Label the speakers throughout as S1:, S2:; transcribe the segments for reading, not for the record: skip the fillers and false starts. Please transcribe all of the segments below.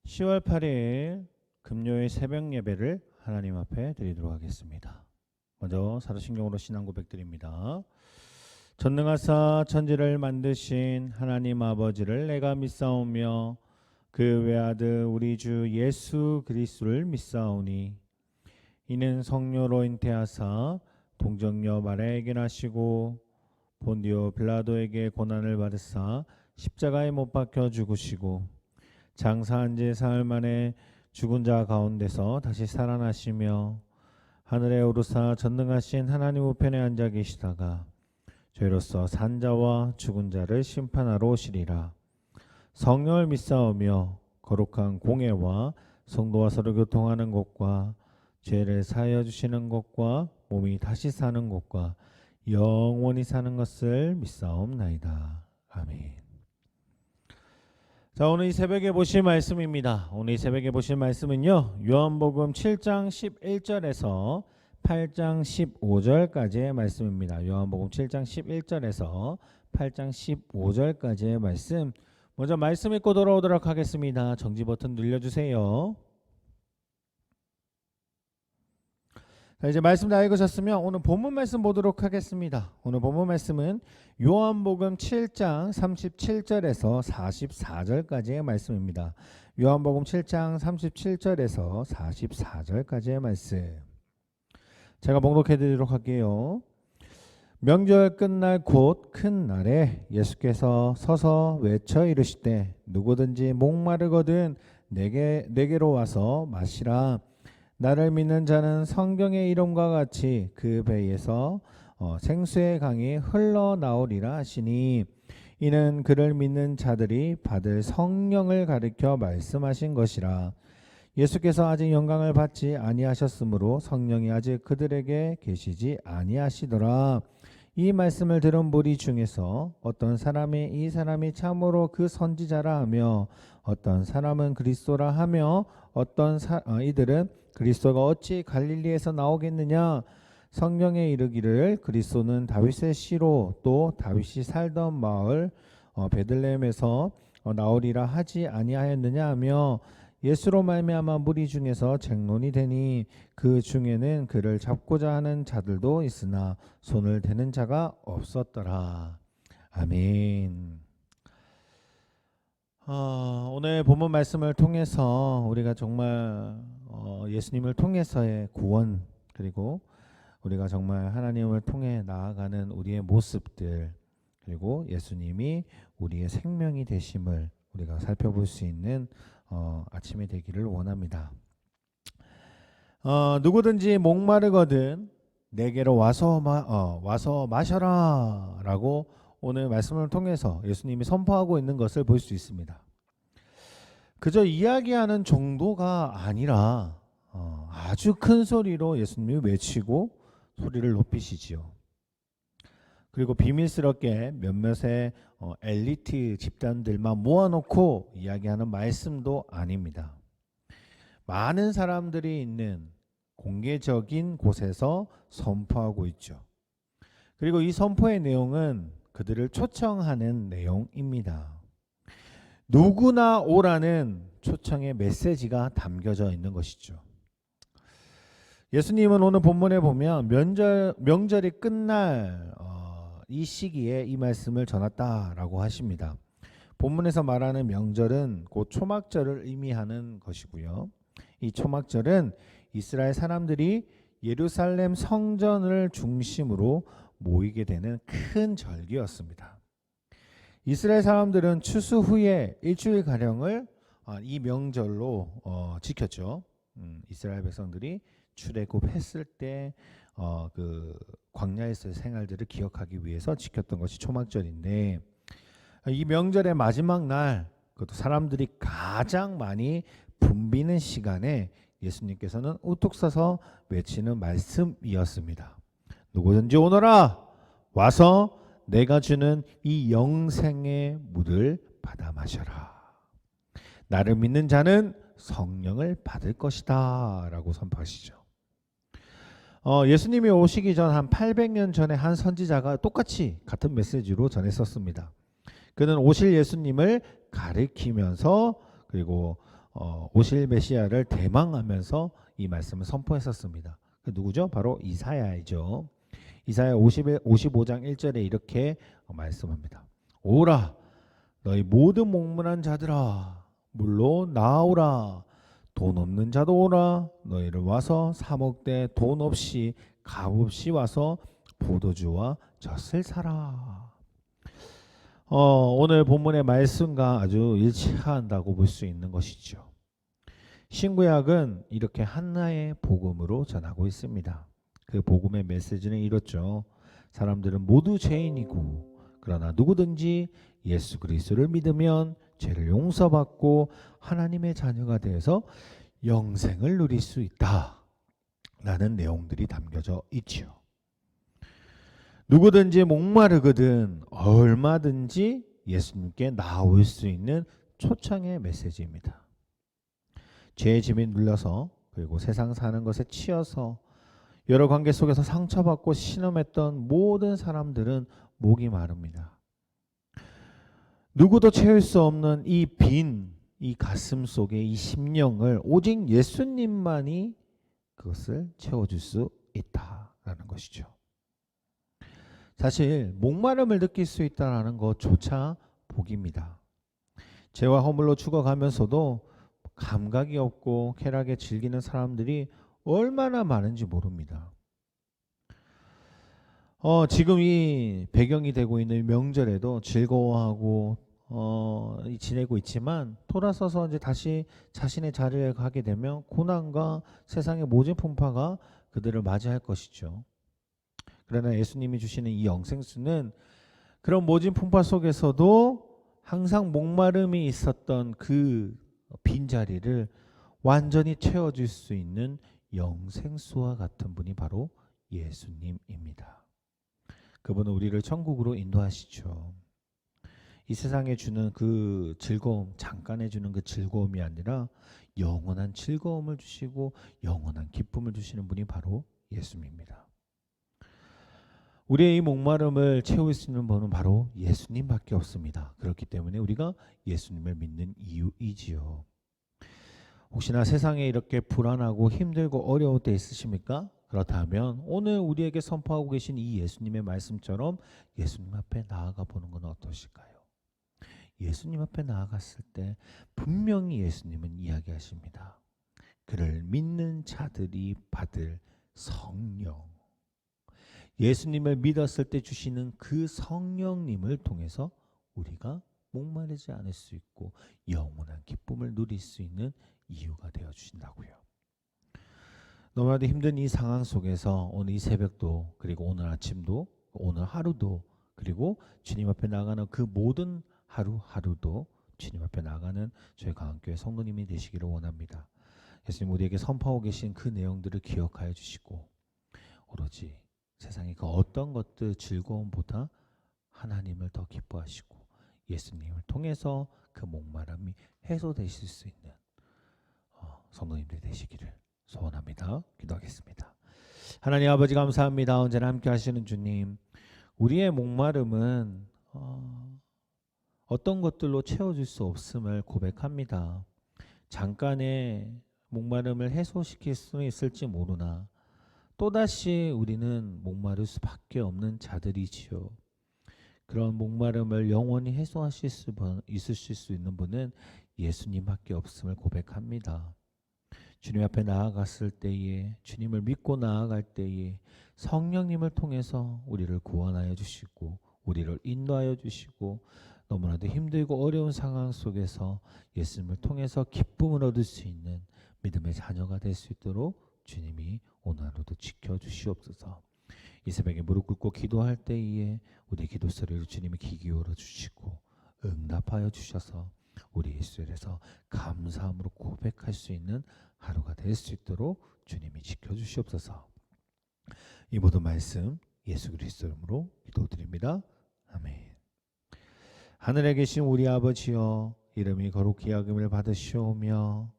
S1: 10월 8일 금요일 새벽 예배를 하나님 앞에 드리도록 하겠습니다. 먼저 사도신경으로 신앙 고백드립니다. 전능하사 천지를 만드신 하나님 아버지를 내가 믿사오며 그 외아들 우리 주 예수 그리스도를 믿사오니 이는 성령으로 잉태하사 동정녀 마리아에게 나시고 본디오 빌라도에게 고난을 받으사 십자가에 못 박혀 죽으시고 장사한 지 사흘 만에 죽은 자 가운데서 다시 살아나시며 하늘에 오르사 전능하신 하나님 우편에 앉아 계시다가 죄로서 산 자와 죽은 자를 심판하러 오시리라. 성령을 믿사오며 거룩한 공예와 성도와 서로 교통하는 것과 죄를 사하여 주시는 것과 몸이 다시 사는 것과 영원히 사는 것을 믿사옵나이다. 아멘. 자, 오늘 이 새벽에 보실 말씀입니다. 오늘 이 새벽에 보실 말씀은요, 요한복음 7장 11절에서 8장 15절까지의 말씀입니다. 요한복음 7장 11절에서 8장 15절까지의 말씀. 먼저 말씀 읽고 돌아오도록 하겠습니다. 정지 버튼 눌러주세요. 자, 이제 말씀 다 읽으셨으면 오늘 본문 말씀 보도록 하겠습니다. 오늘 본문 말씀은 요한복음 7장 37절에서 44절까지의 말씀입니다. 요한복음 7장 37절에서 44절까지의 말씀. 제가 봉독해 드리도록 할게요. 명절 끝날 곧 큰 날에 예수께서 서서 외쳐 이르시되 누구든지 목마르거든 내게로 와서 마시라. 나를 믿는 자는 성경의 이름과 같이 그 배에서 생수의 강이 흘러나오리라 하시니 이는 그를 믿는 자들이 받을 성령을 가리켜 말씀하신 것이라. 예수께서 아직 영광을 받지 아니하셨으므로 성령이 아직 그들에게 계시지 아니하시더라. 이 말씀을 들은 무리 중에서 어떤 사람이 이 사람이 참으로 그 선지자라 하며 어떤 사람은 그리스도라 하며 어떤 이들은 그리스도가 어찌 갈릴리에서 나오겠느냐. 성경에 이르기를 그리스도는 다윗의 씨로 또 다윗이 살던 마을 베들레헴에서 나오리라 하지 아니하였느냐 하며 예수로 말미암아 무리 중에서 쟁론이 되니 그 중에는 그를 잡고자 하는 자들도 있으나 손을 대는 자가 없었더라. 아멘. 오늘 본문 말씀을 통해서 우리가 정말 예수님을 통해서의 구원, 그리고 우리가 정말 하나님을 통해 나아가는 우리의 모습들, 그리고 예수님이 우리의 생명이 되심을 우리가 살펴볼 수 있는 아침이 되기를 원합니다. 누구든지 목마르거든 내게로 와서 마셔라 라고 오늘 말씀을 통해서 예수님이 선포하고 있는 것을 볼 수 있습니다. 그저 이야기하는 정도가 아니라 아주 큰 소리로 예수님이 외치고 소리를 높이시지요. 그리고 비밀스럽게 몇몇의 엘리트 집단들만 모아놓고 이야기하는 말씀도 아닙니다. 많은 사람들이 있는 공개적인 곳에서 선포하고 있죠. 그리고 이 선포의 내용은 그들을 초청하는 내용입니다. 누구나 오라는 초청의 메시지가 담겨져 있는 것이죠. 예수님은 오늘 본문에 보면 명절이 끝날 이 시기에 이 말씀을 전했다라고 하십니다. 본문에서 말하는 명절은 곧 초막절을 의미하는 것이고요. 이 초막절은 이스라엘 사람들이 예루살렘 성전을 중심으로 모이게 되는 큰 절기였습니다. 이스라엘 사람들은 추수 후에 일주일가량을 이 명절로 지켰죠. 이스라엘 백성들이 출애굽했을 때 그 광야에서의 생활들을 기억하기 위해서 지켰던 것이 초막절인데, 이 명절의 마지막 날, 그것도 사람들이 가장 많이 붐비는 시간에 예수님께서는 우뚝 서서 외치는 말씀이었습니다. 누구든지 오너라 와서 내가 주는 이 영생의 물을 받아 마셔라. 나를 믿는 자는 성령을 받을 것이다 라고 선포하시죠. 예수님이 오시기 전 한 800년 전에 한 선지자가 똑같이 같은 메시지로 전했었습니다. 그는 오실 예수님을 가리키면서 그리고 오실 메시아를 대망하면서 이 말씀을 선포했었습니다. 그 누구죠? 바로 이사야이죠. 이사야 55장 1절에 이렇게 말씀합니다. 오라 너희 모든 목문한 자들아 물로 나오라 돈 없는 자도 오라 너희를 와서 사 먹되 돈 없이 값 없이 와서 포도주와 젖을 사라. 오늘 본문의 말씀과 아주 일치한다고 볼 수 있는 것이죠. 신구약은 이렇게 하나의 복음으로 전하고 있습니다. 그 복음의 메시지는 이렇죠. 사람들은 모두 죄인이고 그러나 누구든지 예수 그리스도를 믿으면 죄를 용서받고 하나님의 자녀가 되어서 영생을 누릴 수 있다 라는 내용들이 담겨져 있지요. 누구든지 목마르거든 얼마든지 예수님께 나올 수 있는 초청의 메시지입니다. 죄의 짐이 눌려서 그리고 세상 사는 것에 치여서 여러 관계 속에서 상처받고 신음했던 모든 사람들은 목이 마릅니다. 누구도 채울 수 없는 이 가슴 속에 이 심령을 오직 예수님만이 그것을 채워줄 수 있다라는 것이죠. 사실 목마름을 느낄 수 있다는 것조차 복입니다. 죄와 허물로 죽어가면서도 감각이 없고 쾌락에 즐기는 사람들이 얼마나 많은지 모릅니다. 지금 이 배경이 되고 있는 명절에도 즐거워하고 지내고 있지만 돌아서서 이제 다시 자신의 자리에 가게 되면 고난과 세상의 모진 풍파가 그들을 맞이할 것이죠. 그러나 예수님이 주시는 이 영생수는 그런 모진 풍파 속에서도 항상 목마름이 있었던 그 빈자리를 완전히 채워줄 수 있는 영생수와 같은 분이 바로 예수님입니다. 그분은 우리를 천국으로 인도하시죠. 이 세상에 주는 그 즐거움, 잠깐에 주는 그 즐거움이 아니라 영원한 즐거움을 주시고 영원한 기쁨을 주시는 분이 바로 예수님입니다. 우리의 이 목마름을 채울 수 있는 분은 바로 예수님밖에 없습니다. 그렇기 때문에 우리가 예수님을 믿는 이유이지요. 혹시나 세상에 이렇게 불안하고 힘들고 어려울 때 있으십니까? 그렇다면 오늘 우리에게 선포하고 계신 이 예수님의 말씀처럼 예수님 앞에 나아가 보는 건 어떠실까요? 예수님 앞에 나아갔을 때 분명히 예수님은 이야기하십니다. 그를 믿는 자들이 받을 성령. 예수님을 믿었을 때 주시는 그 성령님을 통해서 우리가 목마르지 않을 수 있고 영원한 기쁨을 누릴 수 있는 이유가 되어 주신다고요. 너무나도 힘든 이 상황 속에서 오늘 이 새벽도 그리고 오늘 아침도 오늘 하루도 그리고 주님 앞에 나가는 그 모든 하루하루도 주님 앞에 나가는 저희 강한교회 성도님이 되시기를 원합니다. 예수님 우리에게 선포하고 계신 그 내용들을 기억하여 주시고 오로지 세상의 그 어떤 것들 즐거움보다 하나님을 더 기뻐하시고 예수님을 통해서 그 목마름이 해소되실 수 있는 성도님들 되시기를 소원합니다. 기도하겠습니다. 하나님 아버지 감사합니다. 언제나 함께 하시는 주님, 우리의 목마름은 어떤 것들로 채워줄 수 없음을 고백합니다. 잠깐의 목마름을 해소시킬 수는 있을지 모르나 또다시 우리는 목마를 수밖에 없는 자들이지요. 그런 목마름을 영원히 해소하실 수 있으실 수 있는 분은 예수님밖에 없음을 고백합니다. 주님 앞에 나아갔을 때에 주님을 믿고 나아갈 때에 성령님을 통해서 우리를 구원하여 주시고 우리를 인도하여 주시고 너무나도 힘들고 어려운 상황 속에서 예수님을 통해서 기쁨을 얻을 수 있는 믿음의 자녀가 될 수 있도록 주님이 오늘 하루도 지켜주시옵소서. 이 새벽에 무릎 꿇고 기도할 때에 우리 기도 소리를 주님이 귀 기울여 주시고 응답하여 주셔서 우리 예수에서 감사함으로 고백할 수 있는 하루가 될 수 있도록 주님이 지켜주시옵소서. 이 모든 말씀 예수 그리스도 이름으로 기도드립니다. 아멘. 하늘에 계신 우리 아버지여, 이름이 거룩히 여김을 받으시오며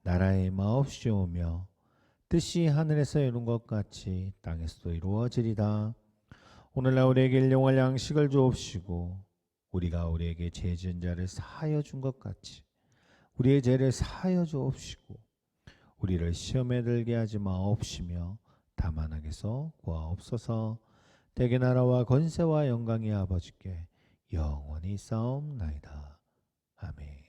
S1: 나라의 마옵시오며 뜻이 하늘에서 이룬 것 같이 땅에서도 이루어지리다. 오늘날 우리에게 일용할 양식을 주옵시고 우리가 우리에게 죄 지은 자를 사하여 준 것 같이 우리의 죄를 사하여 주옵시고 우리를 시험에 들게 하지 마옵시며 다만 악에서 구하옵소서. 대개 나라와 권세와 영광이 아버지께 영원히 싸움나이다. 아멘.